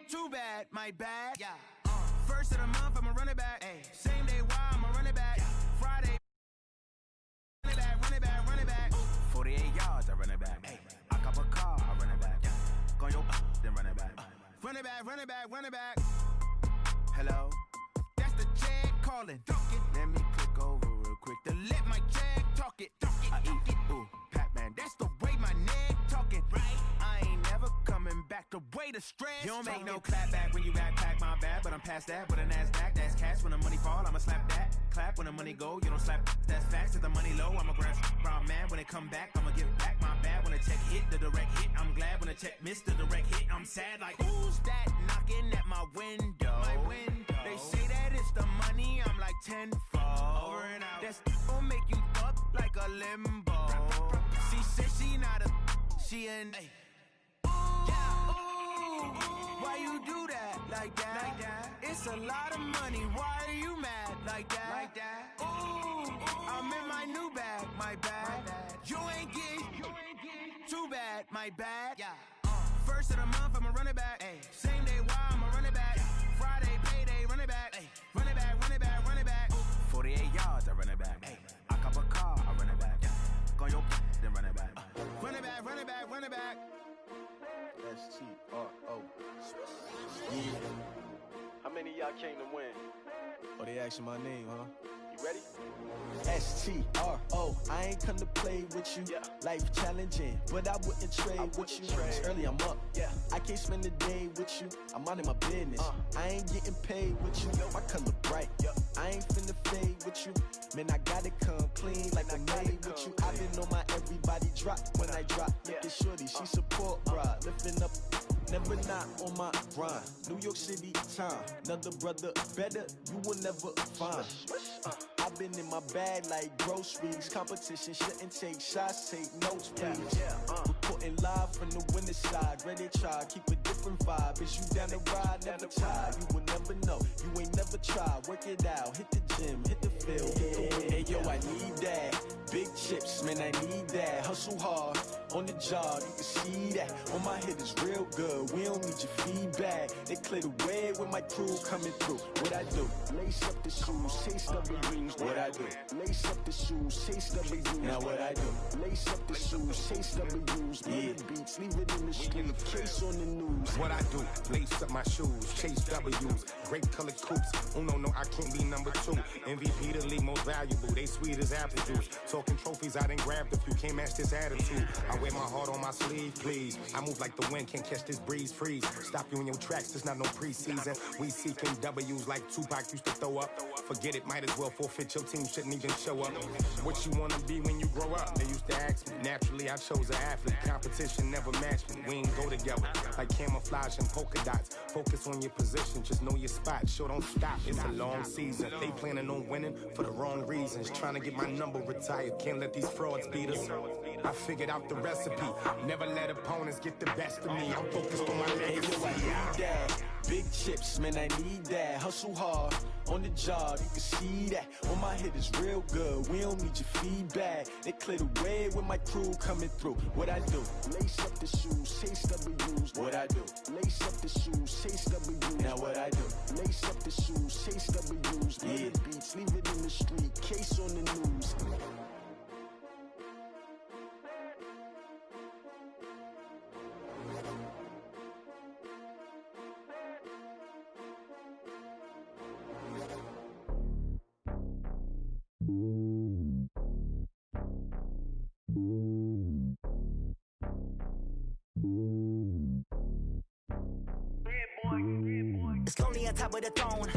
too bad, my bad. Yeah. First of the month, I'ma run it back. Ay. Same day, why I'ma run it back. Friday, run it back, run it back, run it back. 48 yards, I run it back. Ay. I cop a car, I run it back. Go your then run it back. Run it back, run it back, run it back. Hello, that's the check calling. Let me click over real quick to let my check talk it. I eat it, ooh, Pac-Man, that's the way my neck talking. Right, I ain't never coming back the way the stress. You don't make no clap back when you backpack, my bad, but I'm past that. With a NASDAQ, that's cash. When the money fall, I'ma slap that. Clap when the money go, you don't slap. That's facts. If the money low, I'ma grab brown man. When it come back, I'ma give back my bad. When the check hit, the direct hit, I'm glad. When the check missed the direct hit, I'm sad. Like, who's that knocking at my window? They say that it's the money, I'm like tenfold. Over and out. That's gon' make you up like a limbo. She said she not a, she an. Why you do that like that? It's a lot of money. Why are you mad like that? Ooh, I'm in my new bag, my bad. You ain't getting too bad, my bad. Yeah. First of the month, I'ma run it back. Ay. Same day, why I'ma run it back. Friday, payday, run it back. Ay. Run it back, run it back, run it back. 48 yards, I run it back. Ay. I cop a car, I run it back. Go your then run it back. Run it back, run it back, run it back. S-T-R-O. Yeah. How many of y'all came to win? Oh, they asking my name, huh? You ready? S-T-R-O. I ain't come to play with you. Yeah. Life challenging, but I wouldn't trade with you. It's early, I'm up. Yeah. I can't spend the day with you. I'm minding my business. I ain't getting paid with you. My color bright. I ain't finna fade with you. Man, I gotta come clean like I made with you. I've been on my everybody drop when I drop. Look at shorty, she support bra. Lifting up, never not on my grind. New York City time. Another brother better, you will never find. I've been in my bag like groceries. Competition shouldn't take shots, take notes, please. Reporting live from the winter side. Ready to try, keep a different vibe. Is you down the ride, never tired. You will never know, you ain't never tried. Work it out, hit the gym, hit the field, hit the wind. Hey yo, I need that. Big chips, man, I need that. Hustle hard, on the job, you can see that. On my hit is real good, we don't need your feedback. They clear the way with my crew coming through. What I do? Lace up the shoes, taste of the rings. What I do? Lace up the shoes, taste of the rings. Now what I do? Lace up the shoes, taste of the rings. Yeah. Beats, leave it in the street, case on the news. What I do? Lace up my shoes, chase W's. Great colored coops. Oh no, I can't be number 2. MVP the league most valuable. They sweet as apple juice. Talking trophies, I done grabbed a few. Can't match this attitude. I wear my heart on my sleeve, please. I move like the wind, can't catch this breeze, freeze. Stop you in your tracks, there's not no preseason. We seeking W's like Tupac used to throw up. Forget it, might as well forfeit. Your team shouldn't even show up. What you wanna be when you grow up? They used to ask me. Naturally, I chose an athlete. Competition never matched me. We ain't go together like camouflage and polka dots. Focus on your position, just know your spot. Sure, don't stop. It's a long season. They planning on winning for the wrong reasons. Trying to get my number retired. Can't let these frauds beat us. I figured out the recipe. Never let opponents get the best of me. I'm focused on my legacy. I need that. Big chips, man, I need that. Hustle hard, on the job, you can see that. On my hit is real good, we don't need your feedback. They clear the way with my crew coming through. What I do? Lace up the shoes, chase W's. What I do? Lace up the shoes, chase W's. Now what I do? Lace up the shoes, chase W's. Yeah. Beats, leave it in the street, case on the news. It's lonely on top of the throne.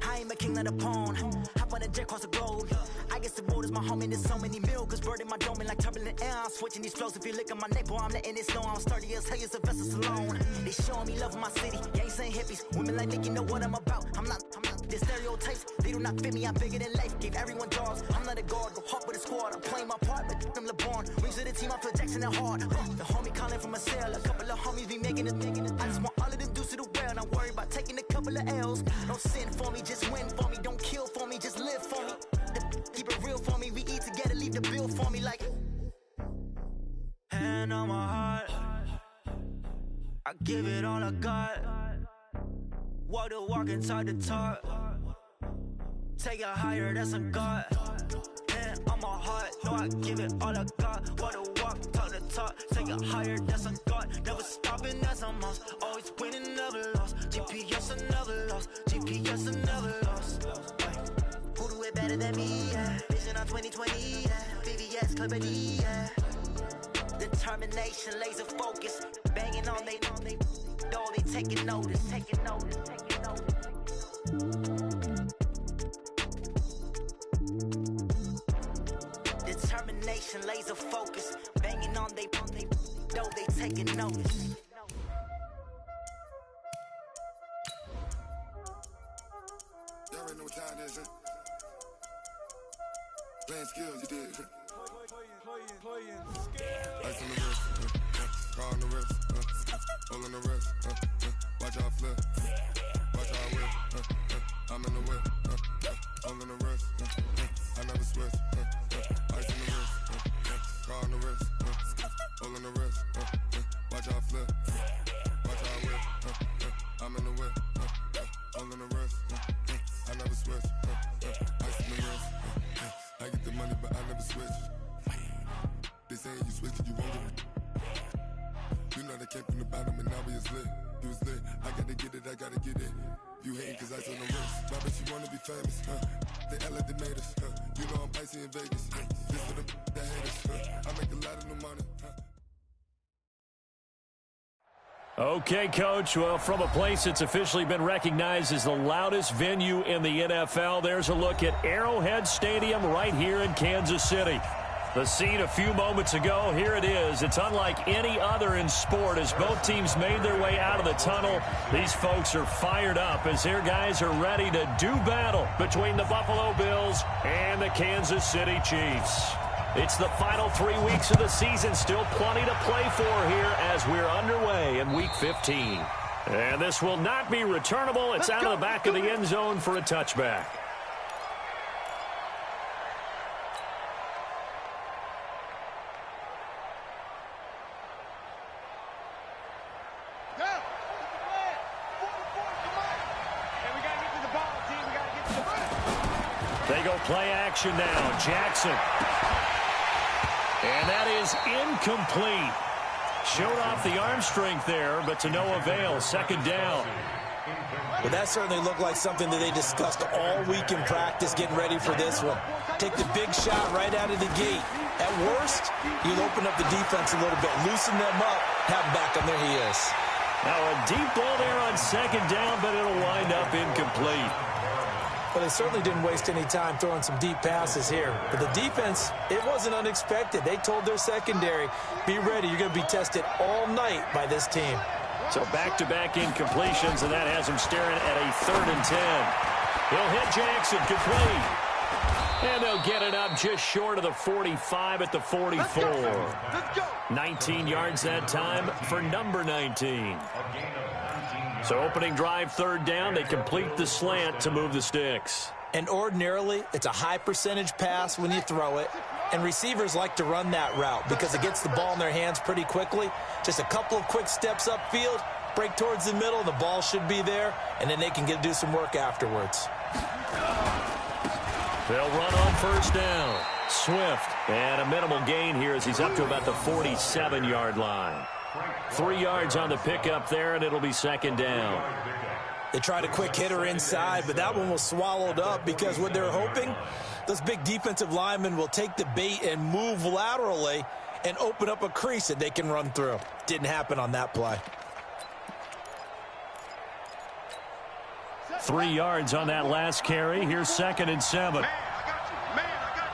I ain't a king, not a pawn. Hop on a jet across the globe. I guess the road is my home and there's so many milkers birding my dome like turbulent air. I'm switching these flows. If you look at my neck, boy, I'm letting it snow. I'm sturdy as hell, Sylvester Stallone. They showing me love in my city. Gangs ain't hippies. Women like me, you know what I'm about. I'm not the stereotypes. They do not fit me. I'm bigger than life. Gave everyone jobs. I'm not a guard. Go hard with a squad. I'm playing my part, but them LeBron. Rings to the team. I feel Jackson and hard. The homie calling from a cell. A couple of homies be making it. I just want all of them dudes to the well. Not worry about taking a couple of L's. Don't sin for me, just win for me. Don't kill for me, just live for me. Keep it real for me. We eat together, leave the bill for me like. Hand on my heart, I give it all I got. Walk the walk and talk the talk. Take it higher, that's a God. Hand on my heart, know I give it all I got. Walk the walk, talk the talk. Take it higher, that's a God. Never stopping, that's a must. Always winning, never lost. GPS, I never lost. GPS, I never lost. Who do it better than me? Yeah. Vision on 2020. Yeah. VVS, Clippity. Yeah. Determination, laser focus. Banging on they know they taking notice. Taking notice. Taking notice. Determination, laser focus. Banging on they know they taking notice. Y'all already know what time it is, huh? Playing skills, you did. Ice on the wrist, car on the wrist, hole on the wrist, watch out flip, watch out whip, I'm in the whip, hole on the wrist, I never switch, ice on the wrist, car on the wrist, hole on the wrist, watch out flip, watch out whip, I'm in the whip, hole on the wrist, I never switch, ice on the wrist, I get the money but I never switch. They saying you switch it, you won't get it. You know they came from the bottom and now we is lit. You was lit, I gotta get it, I gotta get it. You hating cause ice on the wrist. Why bet you wanna be famous, They act like they made us, You know I'm icy in Vegas, Just for them that hate us, I make a lot of new money, Okay, Coach. Well, from a place that's officially been recognized as the loudest venue in the NFL, there's a look at Arrowhead Stadium right here in Kansas City. The scene a few moments ago, here it is. It's unlike any other in sport as both teams made their way out of the tunnel. These folks are fired up as their guys are ready to do battle between the Buffalo Bills and the Kansas City Chiefs. It's the final 3 weeks of the season, still plenty to play for here as we're underway in Week 15. And this will not be returnable. It's out of the back of the end zone for a touchback. They go play action now. Jackson. And that is incomplete. Showed off the arm strength there, but to no avail. Second down. Well, that certainly looked like something that they discussed all week in practice getting ready for this one. Take the big shot right out of the gate. At worst, you'll open up the defense a little bit, loosen them up, have them back, and there he is. Now a deep ball there on second down, but it'll wind up incomplete. But they certainly didn't waste any time throwing some deep passes here. But the defense, it wasn't unexpected. They told their secondary, be ready. You're going to be tested all night by this team. So back-to-back incompletions, and that has him staring at a 3rd and 10. He'll hit Jackson, complete. And they'll get it up just short of the 45 at the 44. Let's go. 19 yards that time for number 19. So opening drive, 3rd down, they complete the slant to move the sticks. And ordinarily, it's a high percentage pass when you throw it. And receivers like to run that route because it gets the ball in their hands pretty quickly. Just a couple of quick steps upfield, break towards the middle, and the ball should be there, and then they can do some work afterwards. They'll run on 1st down. Swift, and a minimal gain here as he's up to about the 47-yard line. 3 yards on the pickup there, and it'll be 2nd down. They tried a quick hitter inside, but that one was swallowed up because what they're hoping, those big defensive linemen will take the bait and move laterally and open up a crease that they can run through. Didn't happen on that play. 3 yards on that last carry. Here's 2nd and 7. Man, I got you. Man, I got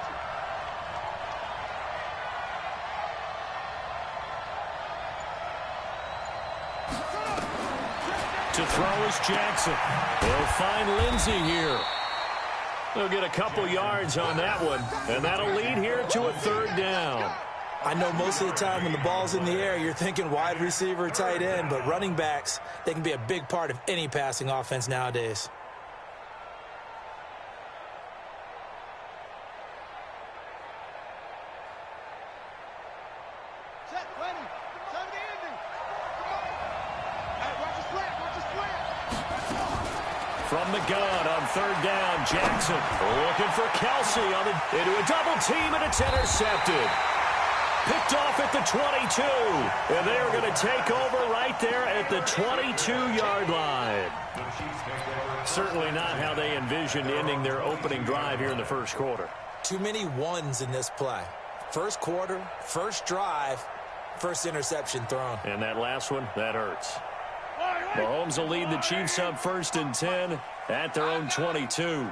you. To throw is Jackson. They'll find Lindsey here. They'll get a couple yards on that one, and that'll lead here to a 3rd down. I know most of the time when the ball's in the air, you're thinking wide receiver, tight end, but running backs, they can be a big part of any passing offense nowadays. Set, ready. Time to end it. Come on. Hey, watch the slant. Watch the slant. From the gun on third down, Jackson looking for Kelsey into a double team, and it's intercepted. Picked off at the 22, and they are going to take over right there at the 22-yard line. Certainly not how they envisioned ending their opening drive here in the first quarter. Too many ones in this play. First quarter, first drive, first interception thrown. And that last one, that hurts. Mahomes will lead the Chiefs up 1st and 10 at their own 22.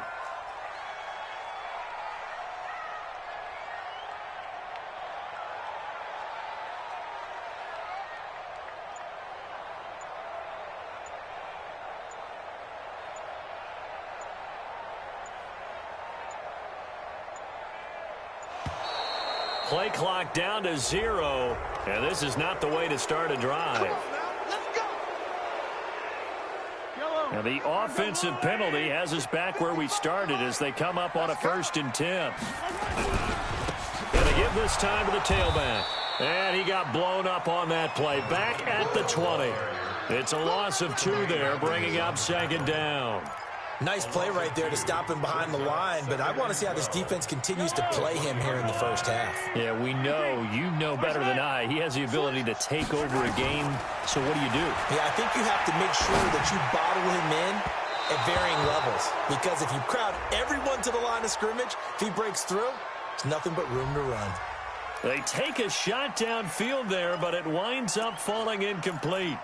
Play clock down to 0, and this is not the way to start a drive. Now the offensive penalty has us back where we started as they come up on a 1st and 10. Going to give this time to the tailback. And he got blown up on that play. Back at the 20. It's a loss of 2 there, bringing up 2nd down. Nice play right there to stop him behind the line, but I want to see how this defense continues to play him here in the first half. Yeah, we know. You know better than I. He has the ability to take over a game, so what do you do? Yeah, I think you have to make sure that you bottle him in at varying levels, because if you crowd everyone to the line of scrimmage, if he breaks through, it's nothing but room to run. They take a shot downfield there, but it winds up falling incomplete.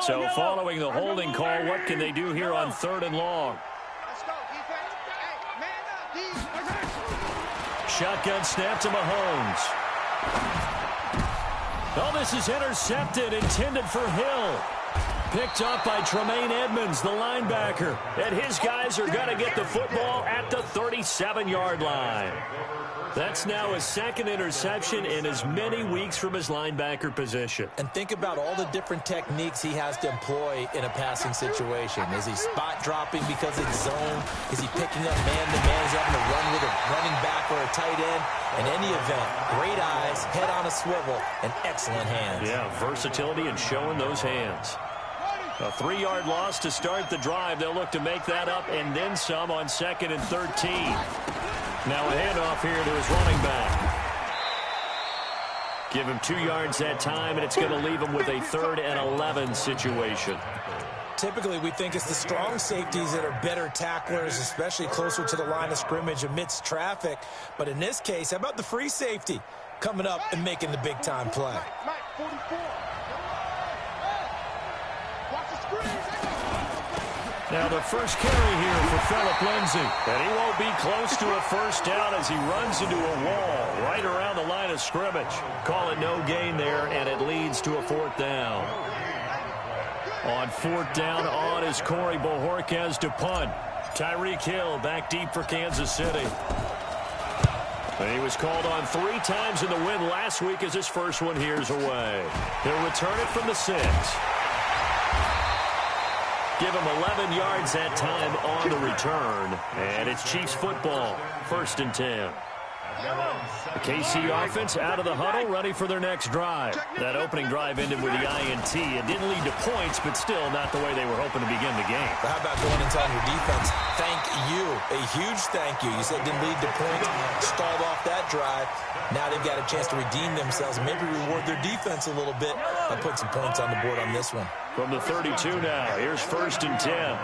So following the holding call, what can they do here on 3rd and long? Let's go, defense. Hey, man up, Shotgun snap to Mahomes. Oh, this is intercepted, intended for Hill. Picked up by Tremaine Edmonds, the linebacker. And his guys are going to get the football at the 37-yard line. That's now his 2nd interception in as many weeks from his linebacker position. And think about all the different techniques he has to employ in a passing situation. Is he spot dropping because it's zone? Is he picking up man-to-man? Is he having to run with a running back or a tight end? In any event, great eyes, head on a swivel, and excellent hands. Yeah, versatility and showing those hands. A 3-yard loss to start the drive. They'll look to make that up and then some on 2nd and 13. Now a handoff here to his running back. Give him 2 yards that time, and it's going to leave him with a 3rd and 11 situation. Typically, we think it's the strong safeties that are better tacklers, especially closer to the line of scrimmage amidst traffic. But in this case, how about the free safety coming up and making the big-time play? Now the first carry here for Phillip Lindsay. And he won't be close to a first down as he runs into a wall right around the line of scrimmage. Call it no gain there, and it leads to a 4th down. On 4th down, on is Corey Bojorquez to punt. Tyreek Hill back deep for Kansas City. And he was called on 3 times in the win last week as his first one here's away. He'll return it from the 6. Give him 11 yards that time on the return. And it's Chiefs football, 1st and 10. The KC offense out of the huddle, ready for their next drive. That opening drive ended with the INT. It didn't lead to points, but still not the way they were hoping to begin the game. But how about going and telling your defense, thank you, a huge thank you. You said it didn't lead to points, stalled off that drive. Now they've got a chance to redeem themselves, maybe reward their defense a little bit by putting some points on the board on this one. From the 32 now, here's 1st and 10.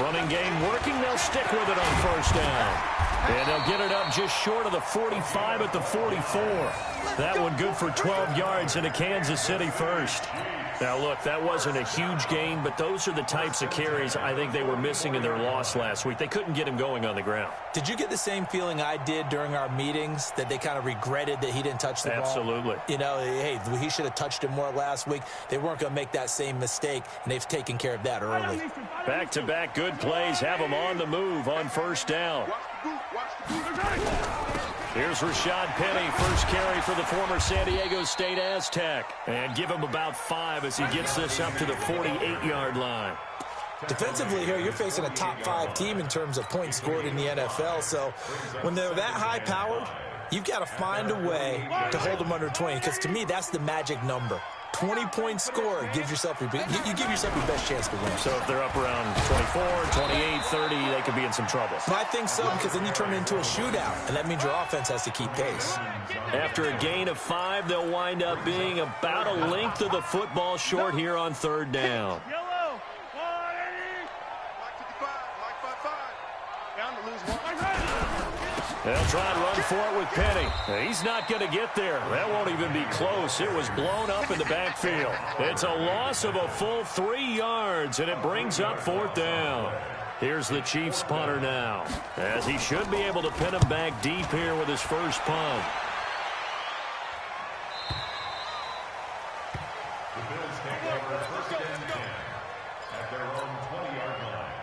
Running game working, they'll stick with it on 1st down. And they'll get it up just short of the 45 at the 44. That one good for 12 yards and a Kansas City 1st. Now, look, that wasn't a huge gain, but those are the types of carries I think they were missing in their loss last week. They couldn't get him going on the ground. Did you get the same feeling I did during our meetings, that they kind of regretted that he didn't touch the ball? Absolutely. You know, hey, he should have touched it more last week. They weren't going to make that same mistake, and they've taken care of that early. Back-to-back good plays have them on the move on 1st down. Here's Rashad Penny, first carry for the former San Diego State Aztec. And give him about 5 as he gets this up to the 48-yard line. Defensively here, you're facing a top 5 team in terms of points scored in the NFL. So when they're that high-powered, you've got to find a way to hold them under 20, because to me, that's the magic number. 20 points scored gives yourself you give yourself your best chance to win. So if they're up around 24, 28, 30, they could be in some trouble. I think so, because then you turn it into a shootout, and that means your offense has to keep pace. After a gain of 5, they'll wind up being about a length of the football short here on 3rd down. Yellow, 180. Like 55, like 55. Down to lose 1. They'll try and run for it with Penny. He's not going to get there. That won't even be close. It was blown up in the backfield. It's a loss of a full 3 yards, and it brings up 4th down. Here's the Chiefs punter now, as he should be able to pin him back deep here with his first punt. The Bills take over 1st and 10 at their own 20-yard line.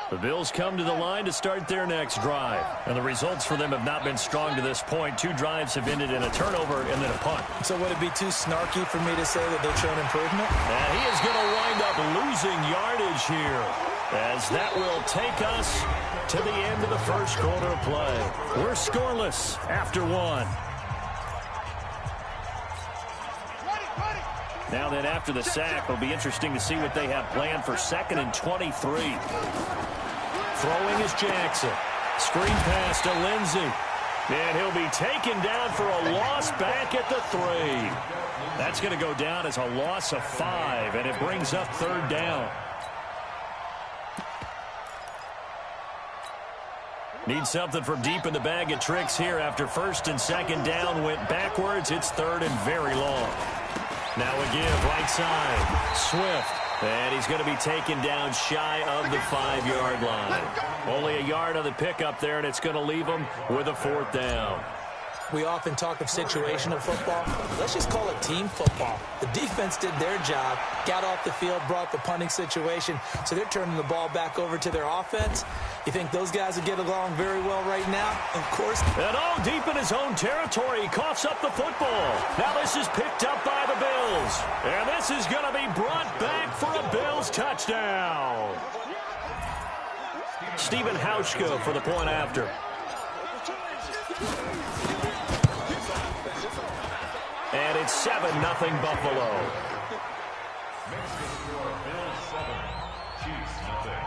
The Bills come to the line to start their next drive. And the results for them have not been strong to this point. 2 drives have ended in a turnover and then a punt. So would it be too snarky for me to say that they've shown improvement? And he is going to wind up losing yardage here, as that will take us to the end of the first quarter of play. We're scoreless after 1. Now then, after the sack, it'll be interesting to see what they have planned for 2nd and 23. Throwing is Jackson. Screen pass to Lindsey. And he'll be taken down for a loss back at the 3. That's going to go down as a loss of 5, and it brings up 3rd down. Need something from deep in the bag of tricks here after 1st and 2nd down went backwards. It's 3rd and very long. Now a give, right side. Swift. And he's going to be taken down shy of the 5-yard line. Only a yard on the pickup there, and it's going to leave him with a 4th down. We often talk of situational football. Let's just call it team football. The defense did their job, got off the field, brought the punting situation, so they're turning the ball back over to their offense. You think those guys will get along very well right now? Of course. And all deep in his own territory, he coughs up the football. Now this is picked up by the Bills. And this is going to be brought back for a Bills touchdown. Stephen Hauschka for the point after. And it's 7-0 Buffalo. Bills 7, Chiefs nothing.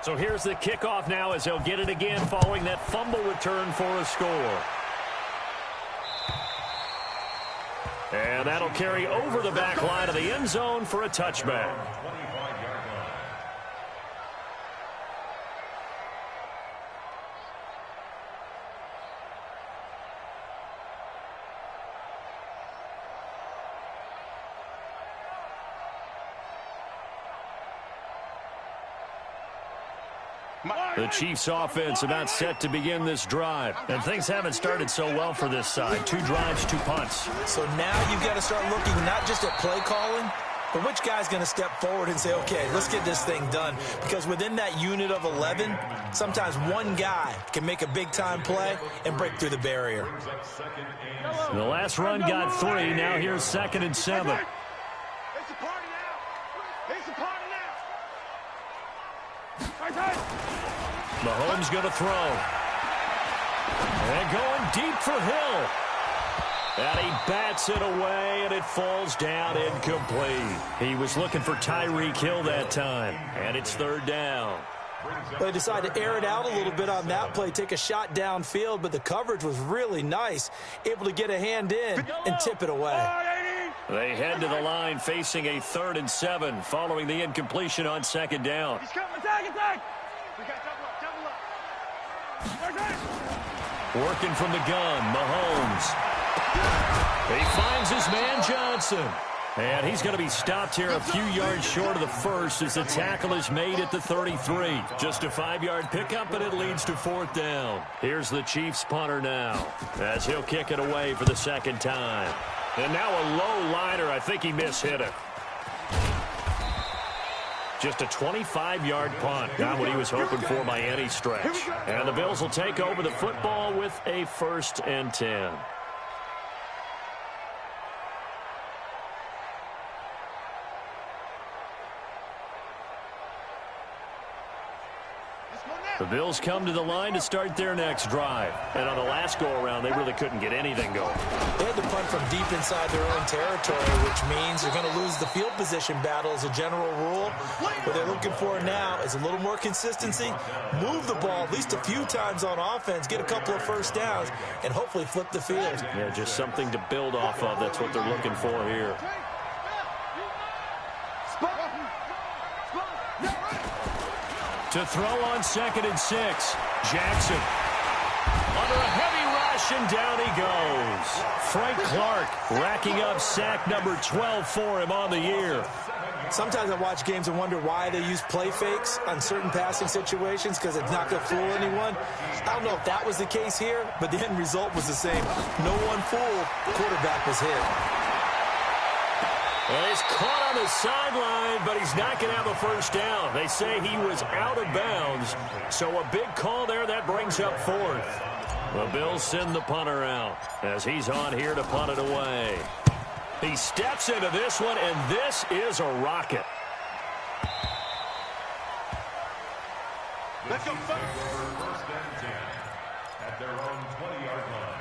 So here's the kickoff now as they'll get it again following that fumble return for a score. And that'll carry over the back line of the end zone for a touchback. The Chiefs offense about set to begin this drive. And things haven't started so well for this side. 2 drives, 2 punts. So now you've got to start looking not just at play calling, but which guy's going to step forward and say, okay, let's get this thing done. Because within that unit of 11, sometimes one guy can make a big-time play and break through the barrier. The last run got 3. Now here's 2nd and 7. It's a party now. It's a party now. Mahomes going to throw. And going deep for Hill. And he bats it away, and it falls down incomplete. He was looking for Tyreek Hill that time, and it's 3rd down. They decided to air it out a little bit on that play, take a shot downfield, but the coverage was really nice, able to get a hand in and tip it away. They head to the line facing a 3rd and 7 following the incompletion on 2nd down. He's coming, attack. We got double up. Working from the gun, Mahomes. He finds his man Johnson. And he's going to be stopped here a few yards short of the first as the tackle is made at the 33. Just a 5-yard pickup, and it leads to 4th down. Here's the Chiefs punter now as he'll kick it away for the second time. And now a low liner. I think he mishit it. Just a 25-yard punt. Not what he was hoping for by any stretch. And the Bills will take over the football with a 1st and 10. The Bills come to the line to start their next drive. And on the last go-around, they really couldn't get anything going. They had to punt from deep inside their own territory, which means they're going to lose the field position battle as a general rule. What they're looking for now is a little more consistency, move the ball at least a few times on offense, get a couple of first downs, and hopefully flip the field. Yeah, just something to build off of. That's what they're looking for here. To throw on 2nd and 6. Jackson. Under a heavy rush, and down he goes. Frank Clark racking up sack number 12 for him on the year. Sometimes I watch games and wonder why they use play fakes on certain passing situations, because it's not going to fool anyone. I don't know if that was the case here, but the end result was the same. No one fooled. The quarterback was hit. Well, he's caught on the sideline, but he's not going to have a first down. They say he was out of bounds, so a big call there. That brings up 4th. The Bills send the punter out as he's on here to punt it away. He steps into this one, and this is a rocket. Let's go. 1st and 10 at their own 20-yard line.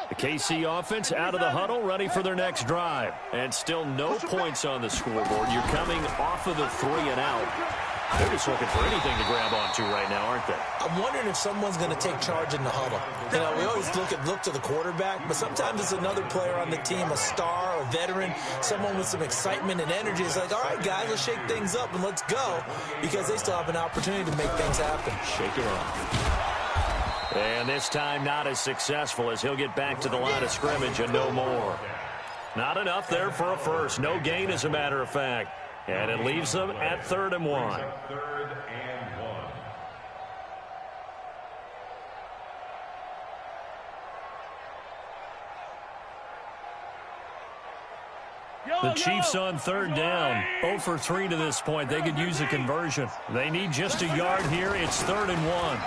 The KC offense out of the huddle, ready for their next drive. And still no points on the scoreboard. You're coming off of the 3 and out. They're just looking for anything to grab onto right now, aren't they? I'm wondering if someone's going to take charge in the huddle. You know, we always look to the quarterback, but sometimes it's another player on the team, a star, a veteran, someone with some excitement and energy. It's like, all right, guys, let's shake things up and let's go, because they still have an opportunity to make things happen. Shake it up. And this time not as successful as he'll get back to the line of scrimmage and no more. Not enough there for a first. No gain, as a matter of fact. And it leaves them at 3rd and 1. 3rd and 1. The Chiefs on 3rd down. 0 for 3 to this point. They could use a conversion. They need just a yard here. It's 3rd and 1.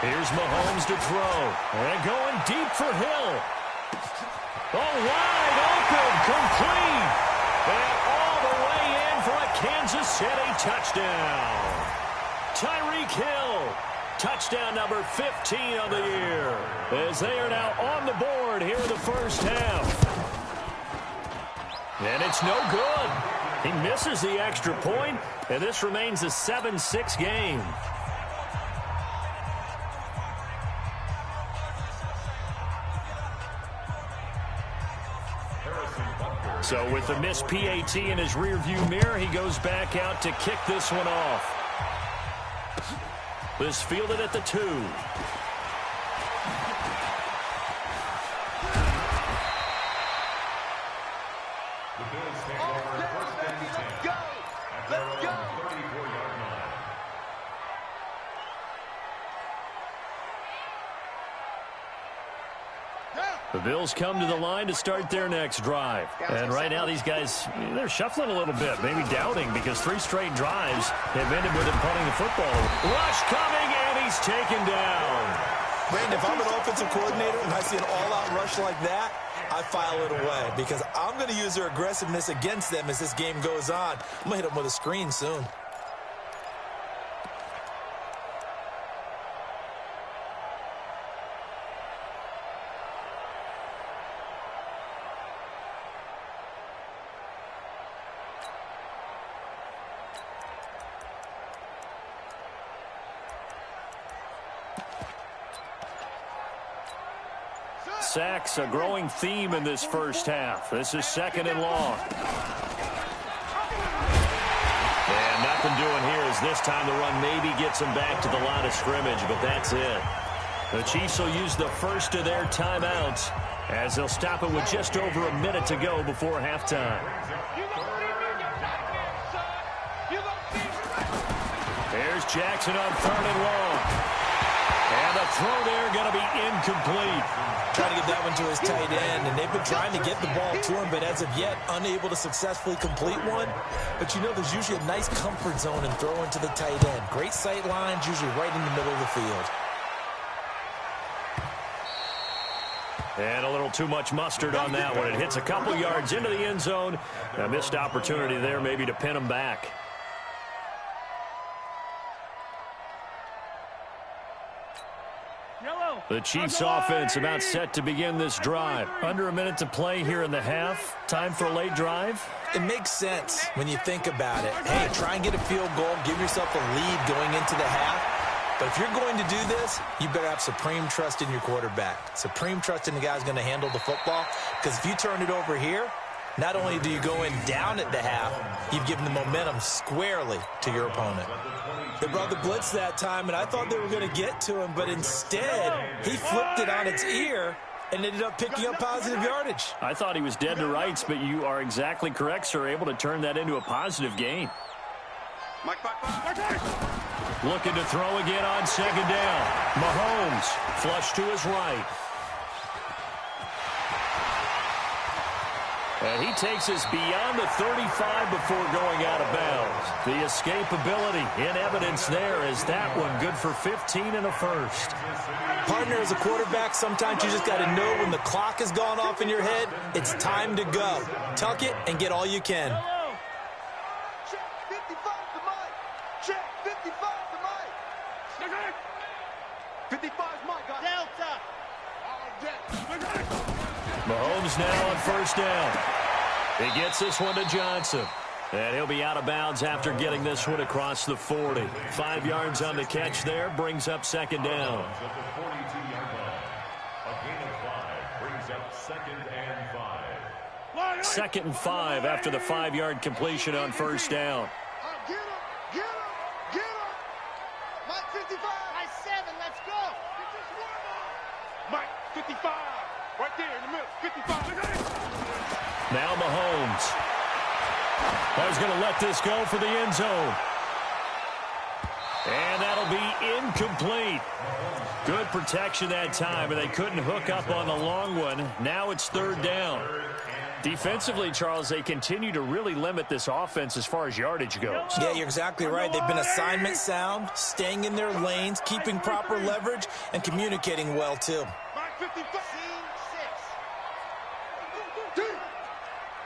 Here's Mahomes to throw. And going deep for Hill. Oh, wide open, complete. And all the way in for a Kansas City touchdown. Tyreek Hill, touchdown number 15 of the year. As they are now on the board here in the first half. And it's no good. He misses the extra point, and this remains a 7-6 game. So with the missed PAT in his rearview mirror, he goes back out to kick this one off. This fielded at the 2. The Bills take over 1st and 10 at their own 34-yard line. The Bills come to the line to start their next drive. And right now these guys, they're shuffling a little bit, maybe doubting, because 3 straight drives have ended with him punting the football. Rush coming, and he's taken down. Brandon, if I'm an offensive coordinator and I see an all-out rush like that, I file it away, because I'm going to use their aggressiveness against them as this game goes on. I'm going to hit them with a screen soon. Sacks, a growing theme in this first half. This is 2nd and long. And nothing doing here as this time the run maybe gets him back to the line of scrimmage, but that's it. The Chiefs will use the first of their timeouts as they'll stop it with just over a minute to go before halftime. There's Jackson on 3rd and long. And the throw there going to be incomplete. Trying to get that one to his tight end, and they've been trying to get the ball to him, but as of yet, unable to successfully complete one. But you know there's usually a nice comfort zone in throwing to the tight end. Great sight lines, usually right in the middle of the field. And a little too much mustard on that one. It hits a couple yards into the end zone. A missed opportunity there maybe to pin him back. The Chiefs offense about set to begin this drive. Under a minute to play here in the half. Time for a late drive. It makes sense when you think about it. Hey, try and get a field goal. Give yourself a lead going into the half. But if you're going to do this, you better have supreme trust in your quarterback. Supreme trust in the guy who's going to handle the football. Because if you turn it over here, not only do you go in down at the half, you've given the momentum squarely to your opponent. They brought the blitz that time, and I thought they were going to get to him, but instead, he flipped it on its ear and ended up picking up positive yardage. I thought he was dead to rights, but you are exactly correct, sir. Able to turn that into a positive gain. Looking to throw again on 2nd down. Mahomes, flush to his right. And he takes us beyond the 35 before going out of bounds. The escapability in evidence there is that one good for 15 and a first. Partner, as a quarterback, sometimes you just got to know when the clock has gone off in your head, it's time to go. Tuck it and get all you can. Check 55 to Mike. Check 55 to Mike. 55 is Mike. Delta. Mahomes now on 1st down. He gets this one to Johnson. And he'll be out of bounds after getting this one across the 40. 5 yards on the catch there, brings up 2nd down. At the 42-yard line. A gain of 5 brings up 2nd and 5. 2nd and 5 after the 5-yard completion on 1st down. Get him. Get him. Get him. Mike 55. Mike 7. Let's go. Mike 55. Right there in the middle. 55. Now Mahomes. He's going to let this go for the end zone. And that'll be incomplete. Good protection that time, and they couldn't hook up on the long one. Now it's 3rd down. Defensively, Charles, they continue to really limit this offense as far as yardage goes. Yeah, you're exactly right. They've been assignment sound, staying in their lanes, keeping proper leverage, and communicating well, too. Mike 55.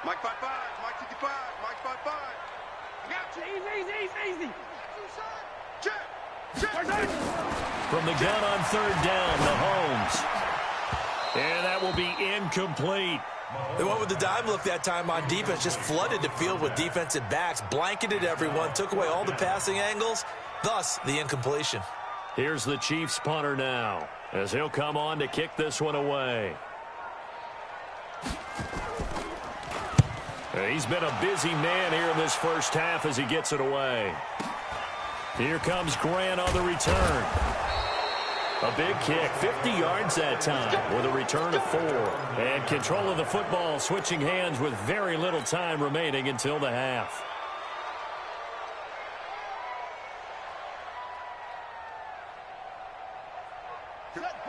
Mike 55. Mike 55. Mike 55. I got you. Easy. Check. From the gun on 3rd down, Mahomes. And that will be incomplete. They went with the dive look that time on defense, just flooded the field with defensive backs, blanketed everyone, took away all the passing angles, thus the incompletion. Here's the Chiefs punter now, as he'll come on to kick this one away. He's been a busy man here in this first half as he gets it away. Here comes Grant on the return. A big kick, 50 yards that time with a return of 4. And control of the football, switching hands with very little time remaining until the half.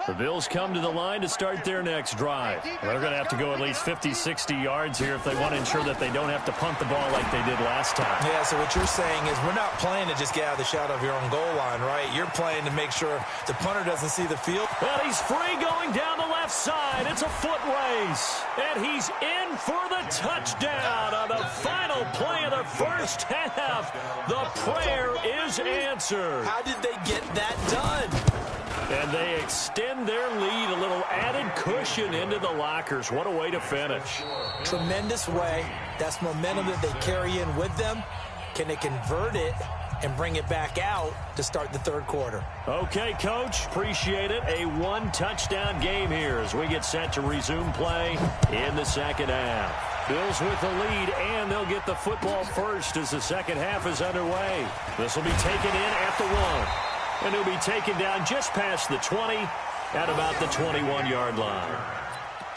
The Bills come to the line to start their next drive. They're going to have to go at least 50, 60 yards here if they want to ensure that they don't have to punt the ball like they did last time. Yeah, so what you're saying is we're not playing to just get out of the shadow of your own goal line, right? You're playing to make sure the punter doesn't see the field. Well, he's free going down the left side. It's a foot race. And he's in for the touchdown on the final play of the first half. The prayer is answered. How did they get that done? And they extend their lead, a little added cushion into the lockers. What a way to finish. Tremendous way. That's momentum that they carry in with them. Can they convert it and bring it back out to start the 3rd quarter? Okay, Coach. Appreciate it. A 1-touchdown game here as we get set to resume play in the 2nd half. Bills with the lead, and they'll get the football first as the 2nd half is underway. This will be taken in at the 1. And he'll be taken down just past the 20 at about the 21-yard line.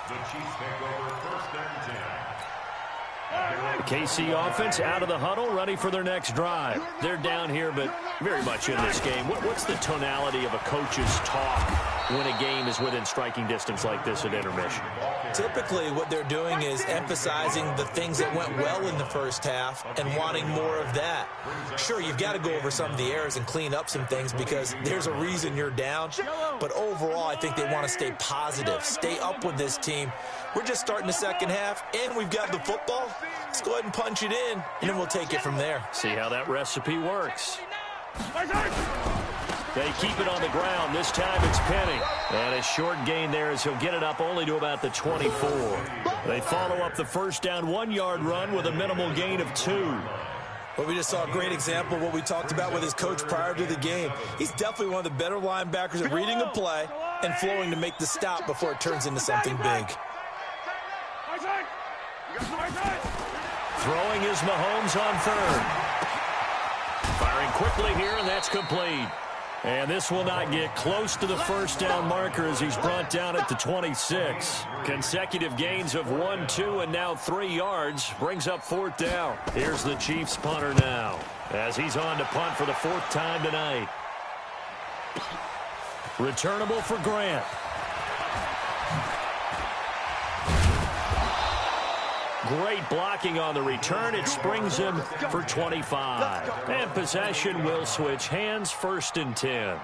The Chiefs take over first and 10. The KC offense out of the huddle, ready for their next drive. They're down here, but very much in this game. What's the tonality of a coach's talk when a game is within striking distance like this at intermission? Typically, what they're doing is emphasizing the things that went well in the first half and wanting more of that. Sure, you've got to go over some of the errors and clean up some things because there's a reason you're down. But overall, I think they want to stay positive, stay up with this team. We're just starting the second half, and we've got the football. Let's go ahead and punch it in, and then we'll take it from there. See how that recipe works. They keep it on the ground. This time it's Penny. And a short gain there as he'll get it up only to about the 24. They follow up the first down 1-yard run with a minimal gain of 2. Well, we just saw a great example of what we talked about with his coach prior to the game. He's definitely one of the better linebackers at reading a play and flowing to make the stop before it turns into something big. Throwing is Mahomes on third. Firing quickly here, and that's complete. And this will not get close to the first down marker as he's brought down at the 26. Consecutive gains of 1, 2, and now 3 yards brings up fourth down. Here's the Chiefs punter now as he's on to punt for the 4th time tonight. Returnable for Grant. Great blocking on the return. It springs him for 25. And possession will switch hands, 1st and 10.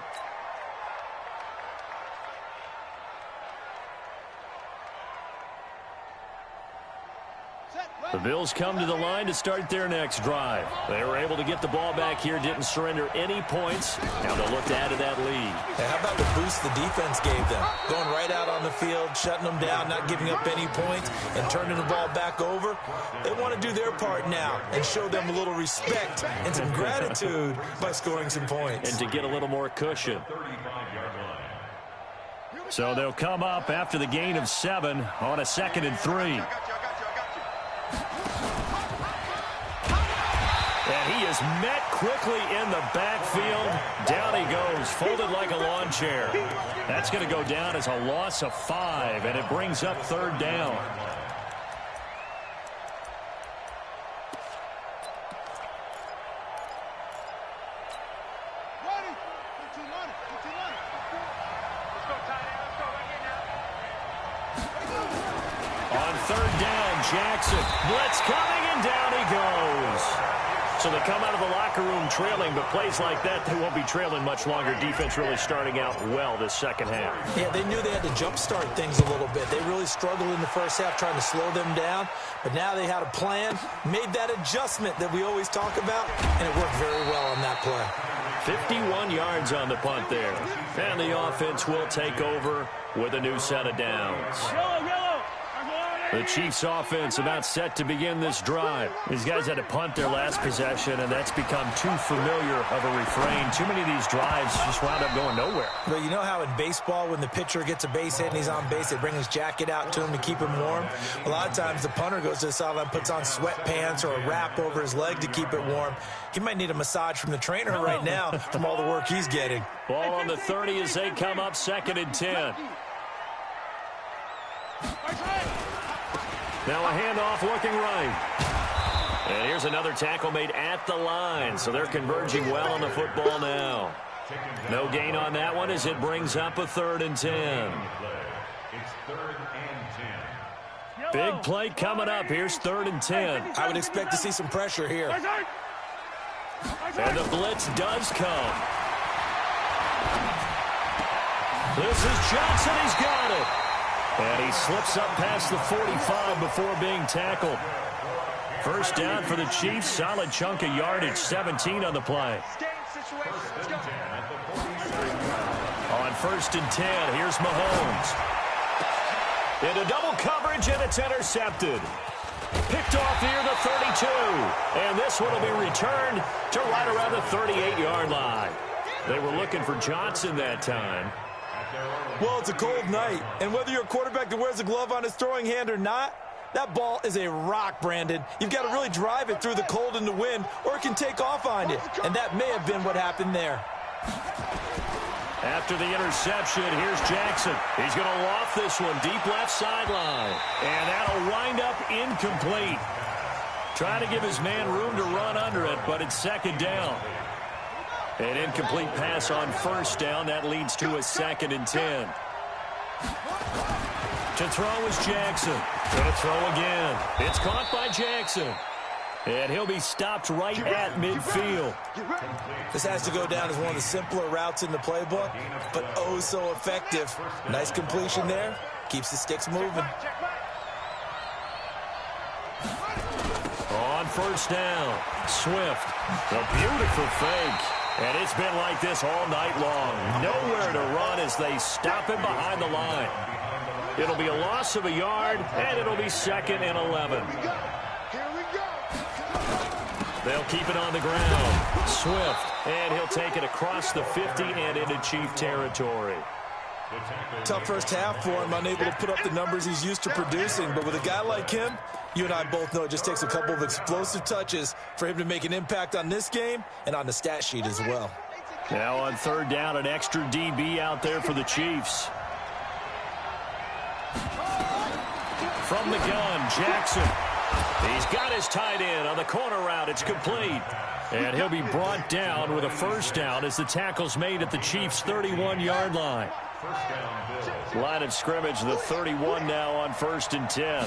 The Bills come to the line to start their next drive. They were able to get the ball back here, didn't surrender any points. Now they'll look to add to that lead. Hey, how about the boost the defense gave them? Going right out on the field, shutting them down, not giving up any points, and turning the ball back over. They want to do their part now and show them a little respect and some gratitude by scoring some points. And to get a little more cushion. So they'll come up after the gain of 7 on a 2nd and 3. And he is met quickly in the backfield. Down he goes, folded like a lawn chair. That's going to go down as a loss of 5, and it brings up 3rd down. On 3rd down, Jackson. Blitz coming, and down he goes. So they come out of the locker room trailing, but plays like that, they won't be trailing much longer. Defense really starting out well this second half. Yeah, they knew they had to jumpstart things a little bit. They really struggled in the first half trying to slow them down, but now they had a plan, made that adjustment that we always talk about, and it worked very well on that play. 51 yards on the punt there. And the offense will take over with a new set of downs. The Chiefs offense about set to begin this drive. These guys had to punt their last possession, and that's become too familiar of a refrain. Too many of these drives just wound up going nowhere. Well, you know how in baseball when the pitcher gets a base hit and he's on base, they bring his jacket out to him to keep him warm? A lot of times the punter goes to the sideline, puts on sweatpants or a wrap over his leg to keep it warm. He might need a massage from the trainer right now from all the work he's getting. Ball on the 30 as they come up 2nd and 10. Now a handoff looking right. And here's another tackle made at the line. So they're converging well on the football now. No gain on that one as it brings up a 3rd and 10. It's 3rd and 10. Big play coming up. Here's 3rd and 10. I would expect to see some pressure here. And the blitz does come. This is Johnson. He's got it. And he slips up past the 45 before being tackled. First down for the Chiefs. Solid chunk of yardage. 17 on the play. On 1st and 10, here's Mahomes. Into double coverage, and it's intercepted. Picked off near the 32. And this one will be returned to right around the 38-yard line. They were looking for Johnson that time. Well, it's a cold night, and whether you're a quarterback that wears a glove on his throwing hand or not, that ball is a rock, Brandon. You've got to really drive it through the cold and the wind, or it can take off on you, and that may have been what happened there. After the interception, here's Jackson. He's going to loft this one deep left sideline. And that'll wind up incomplete. Trying to give his man room to run under it, but it's second down. An incomplete pass on first down. That leads to a 2nd and 10. To throw is Jackson. Going to throw again. It's caught by Jackson. And he'll be stopped right at midfield. This has to go down as one of the simpler routes in the playbook, but oh so effective. Nice completion there. Keeps the sticks moving. On first down, Swift. A beautiful fake. And it's been like this all night long. Nowhere to run as they stop him behind the line. It'll be a loss of a yard, and it'll be 2nd and 11. They'll keep it on the ground. Swift, and he'll take it across the 50 and into Chief territory. Tough first half for him, unable to put up the numbers he's used to producing. But with a guy like him, you and I both know it just takes a couple of explosive touches for him to make an impact on this game and on the stat sheet as well. Now on third down, an extra DB out there for the Chiefs. From the gun, Jackson. He's got his tight end on the corner route. It's complete. And he'll be brought down with a first down as the tackle's made at the Chiefs' 31-yard line. Line of scrimmage, the 31 now on 1st and 10.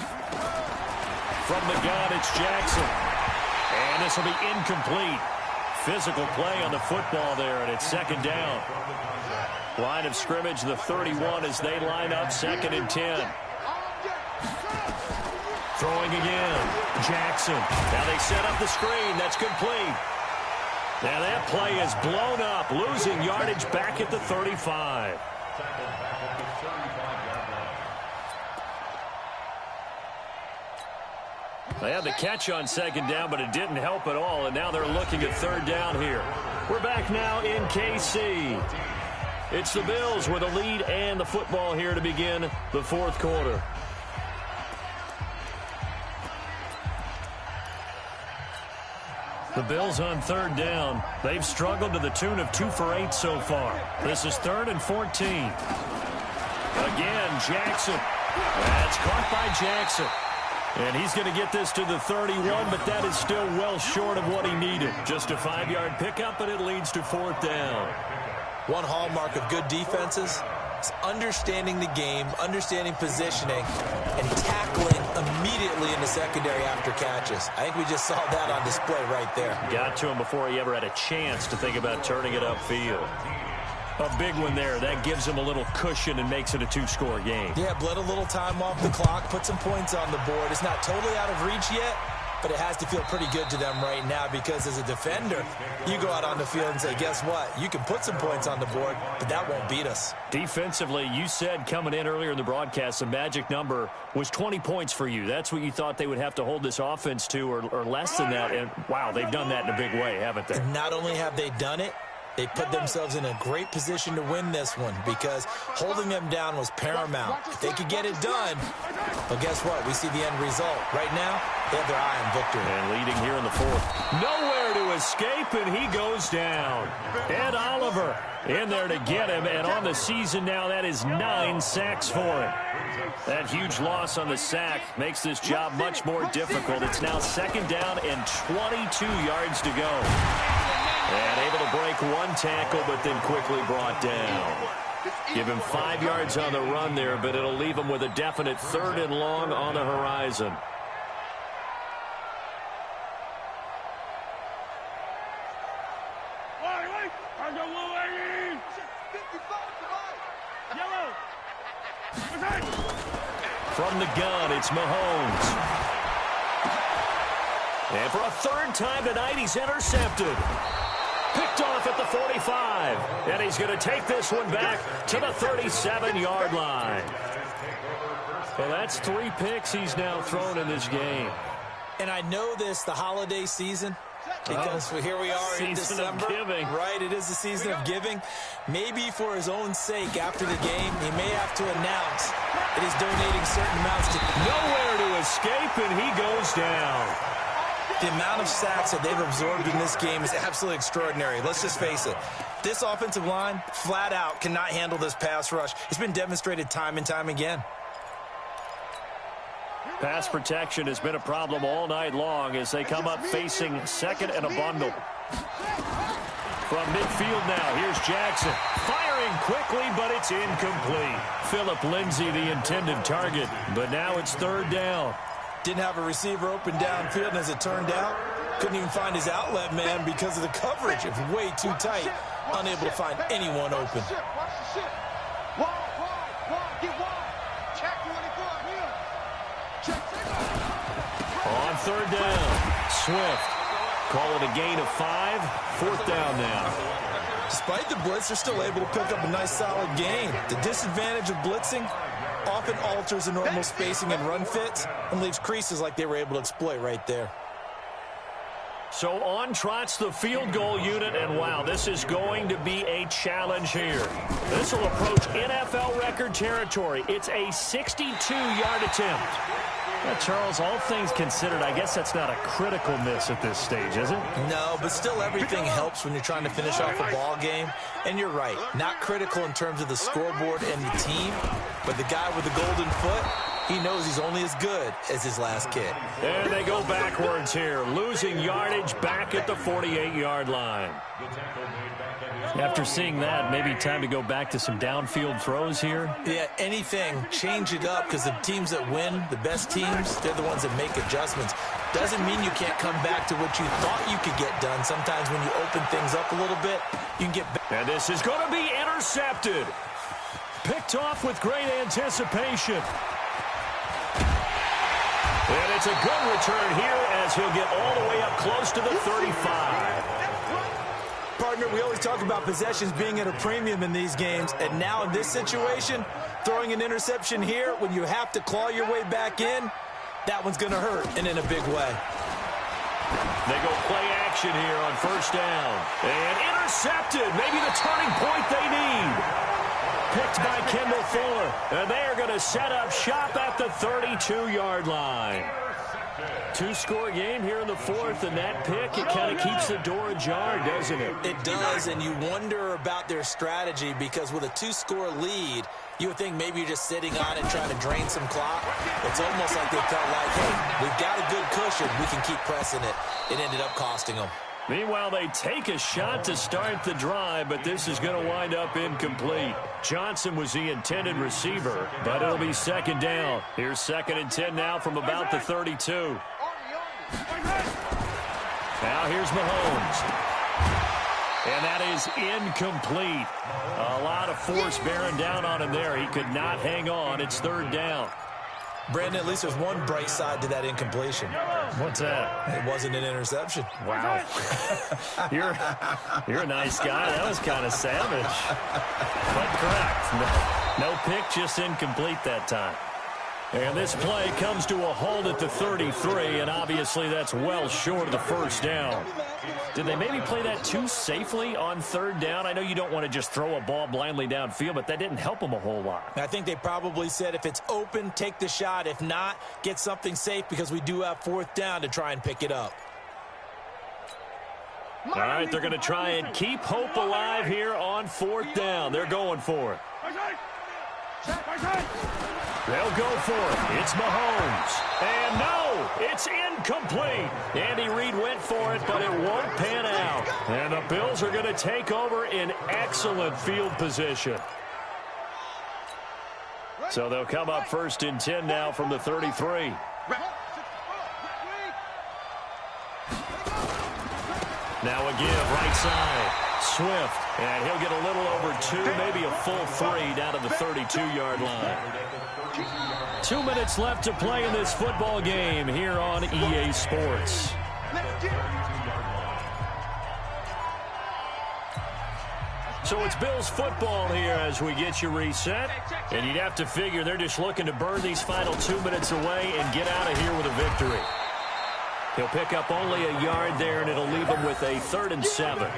From the gun, it's Jackson. And this will be incomplete. Physical play on the football there, and it's 2nd down. Line of scrimmage, the 31 as they line up 2nd and 10. Throwing again, Jackson. Now they set up the screen. That's complete. Now that play is blown up, losing yardage back at the 35. They had the catch on 2nd down, but it didn't help at all, and now they're looking at 3rd down here. We're back now in KC. It's the Bills with the lead and the football here to begin the 4th quarter. The Bills on 3rd down. They've struggled to the tune of 2 for 8 so far. This is 3rd and 14. Again, Jackson. That's caught by Jackson. And he's going to get this to the 31, but that is still well short of what he needed. Just a 5-yard pickup, and it leads to 4th down. One hallmark of good defenses is understanding the game, understanding positioning, and tackling immediately in the secondary after catches. I think we just saw that on display right there. Got to him before he ever had a chance to think about turning it upfield. A big one there. That gives him a little cushion and makes it a 2-score game. Yeah, bled a little time off the clock, put some points on the board. It's not totally out of reach yet, but it has to feel pretty good to them right now because as a defender, you go out on the field and say, guess what? You can put some points on the board, but that won't beat us. Defensively, you said coming in earlier in the broadcast, the magic number was 20 points for you. That's what you thought they would have to hold this offense to or less than that. And, wow, they've done that in a big way, haven't they? And not only have they done it, they put themselves in a great position to win this one because holding them down was paramount. If they could get it done, well, guess what? We see the end result. Right now, they have their eye on victory. And leading here in the 4th. Nowhere to escape, and he goes down. Ed Oliver in there to get him, and on the season now, that is 9 sacks for him. That huge loss on the sack makes this job much more difficult. It's now 2nd down and 22 yards to go. And able to break one tackle, but then quickly brought down. Give him 5 yards on the run there, but it'll leave him with a definite 3rd and long on the horizon. From the gun, it's Mahomes. And for a 3rd time tonight, he's intercepted. Picked off at the 45. And he's going to take this one back to the 37-yard line. Well, that's 3 picks he's now thrown in this game. And I know this, the holiday season, because here we are in December. Right, it is the season of giving. Maybe for his own sake, after the game, he may have to announce that he's donating certain amounts to... Nowhere to escape, and he goes down. The amount of sacks that they've absorbed in this game is absolutely extraordinary. Let's just face it. This offensive line, flat out, cannot handle this pass rush. It's been demonstrated time and time again. Pass protection has been a problem all night long as they come up facing second and a bundle. From midfield now, here's Jackson. Firing quickly, but it's incomplete. Phillip Lindsay, the intended target, but now it's third down. Didn't have a receiver open downfield, and as it turned out, couldn't even find his outlet man because of the coverage. It was way too tight. Unable to find anyone open. On third down, Swift. Call it a gain of 5. Fourth down now. Despite the blitz, they're still able to pick up a nice solid gain. The disadvantage of blitzing often alters the normal spacing and run fits and leaves creases like they were able to exploit right there. So on trots the field goal unit, and wow, this is going to be a challenge here. This will approach NFL record territory. It's a 62-yard attempt. Yeah, Charles, all things considered, I guess that's not a critical miss at this stage, is it? No, but still everything helps when you're trying to finish off a ball game. And you're right, not critical in terms of the scoreboard and the team, but the guy with the golden foot, he knows he's only as good as his last kick. And they go backwards here, losing yardage back at the 48-yard line. After seeing that, maybe time to go back to some downfield throws here. Yeah, anything. Change it up because the teams that win, the best teams, they're the ones that make adjustments. Doesn't mean you can't come back to what you thought you could get done. Sometimes when you open things up a little bit, you can get back. And this is going to be intercepted. Picked off with great anticipation. And it's a good return here as he'll get all the way up close to the 35. Partner, we always talk about possessions being at a premium in these games, and now in this situation, throwing an interception here when you have to claw your way back in, that one's going to hurt, and in a big way. They go play action here on first down. And intercepted, maybe the turning point they need. Picked by Kendall Fuller, and they are going to set up shop at the 32-yard line. Two-score game here in the fourth, and that pick, it kind of keeps the door ajar, doesn't it? It does, and you wonder about their strategy because with a two-score lead, you would think maybe you're just sitting on it trying to drain some clock. It's almost like they felt like, hey, we've got a good cushion. We can keep pressing it. It ended up costing them. Meanwhile, they take a shot to start the drive, but this is going to wind up incomplete. Johnson was the intended receiver, but it'll be second down. Here's 2nd and 10 now from about the 32. Now here's Mahomes. And that is incomplete. A lot of force bearing down on him there. He could not hang on. It's third down. Brandon, at least there's one bright side to that incompletion. What's that? It wasn't an interception. Wow. You're a nice guy. That was kind of savage. But correct. No pick, just incomplete that time. And this play comes to a halt at the 33, and obviously that's well short of the first down. Did they maybe play that too safely on third down? I know you don't want to just throw a ball blindly downfield, but that didn't help them a whole lot. I think they probably said if it's open, take the shot. If not, get something safe because we do have fourth down to try and pick it up. All right, they're going to try and keep hope alive here on fourth down. They're going for it. They'll go for it. It's Mahomes. And no, it's incomplete. Andy Reid went for it, but it won't pan out. And the Bills are going to take over in excellent field position. So they'll come up 1st and 10 now from the 33. Now a give, right side. Swift, and he'll get a little over 2, maybe a full 3 down to the 32-yard line. 2 minutes left to play in this football game here on EA Sports. So it's Bills football here as we get you reset. And you'd have to figure they're just looking to burn these final 2 minutes away and get out of here with a victory. He'll pick up only a yard there, and it'll leave him with a 3rd and 7.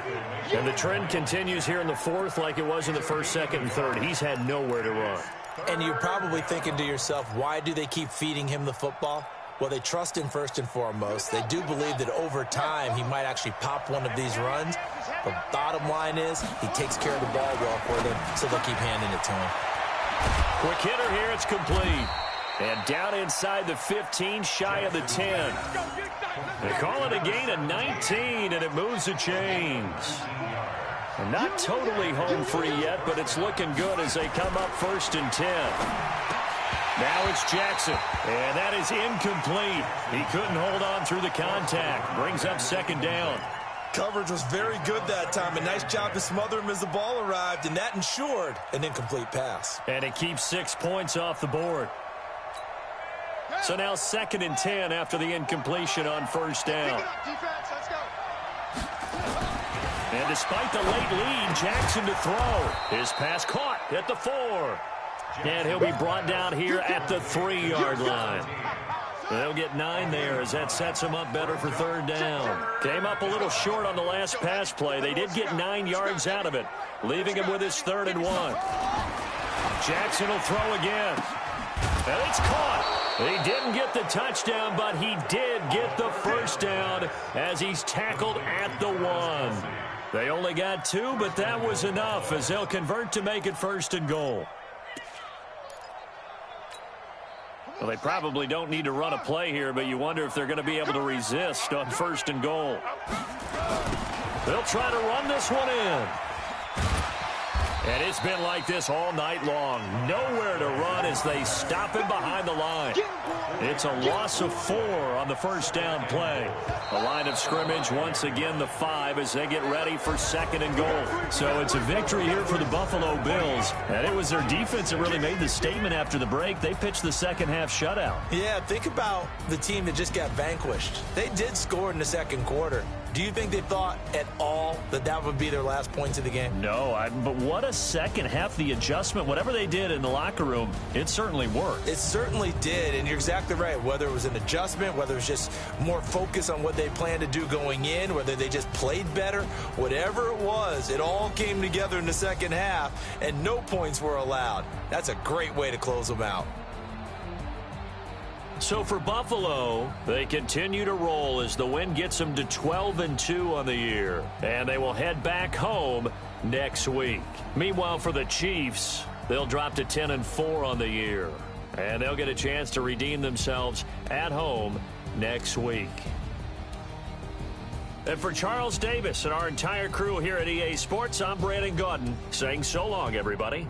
And the trend continues here in the fourth like it was in the first, second, and third. He's had nowhere to run. And you're probably thinking to yourself, why do they keep feeding him the football? Well, they trust him first and foremost. They do believe that over time he might actually pop one of these runs. The bottom line is he takes care of the ball well for them, so they'll keep handing it to him. Quick hitter here, it's complete. And down inside the 15, shy of the 10. They call it a gain of 19, and it moves the chains. And not totally home free yet, but it's looking good as they come up 1st and 10. Now it's Jackson, and that is incomplete. He couldn't hold on through the contact. Brings up 2nd down. Coverage was very good that time. A nice job to smother him as the ball arrived, and that ensured an incomplete pass. And it keeps 6 points off the board. So now 2nd and 10 after the incompletion on 1st down. And despite the late lead, Jackson to throw. His pass caught at the 4. And he'll be brought down here at the 3-yard line. They'll get 9 there as that sets him up better for 3rd down. Came up a little short on the last pass play. They did get 9 yards out of it, leaving him with his 3rd and 1. Jackson will throw again. And it's caught. He didn't get the touchdown, but he did get the 1st down as he's tackled at the 1. They only got 2, but that was enough as they'll convert to make it 1st and goal. Well, they probably don't need to run a play here, but you wonder if they're going to be able to resist on 1st and goal. They'll try to run this one in. And it's been like this all night long. Nowhere to run as they stop him behind the line. It's a loss of 4 on the 1st down play. The line of scrimmage, once again, the 5 as they get ready for 2nd and goal. So it's a victory here for the Buffalo Bills. And it was their defense that really made the statement after the break. They pitched the second half shutout. Yeah, think about the team that just got vanquished. They did score in the 2nd quarter. Do you think they thought at all that that would be their last points of the game? No, but what a second half. The adjustment, whatever they did in the locker room, it certainly worked. It certainly did, and you're exactly right. Whether it was an adjustment, whether it was just more focus on what they planned to do going in, whether they just played better, whatever it was, it all came together in the second half, and no points were allowed. That's a great way to close them out. So for Buffalo, they continue to roll as the win gets them to 12-2 on the year. And they will head back home next week. Meanwhile, for the Chiefs, they'll drop to 10-4 on the year. And they'll get a chance to redeem themselves at home next week. And for Charles Davis and our entire crew here at EA Sports, I'm Brandon Gaudin saying so long, everybody.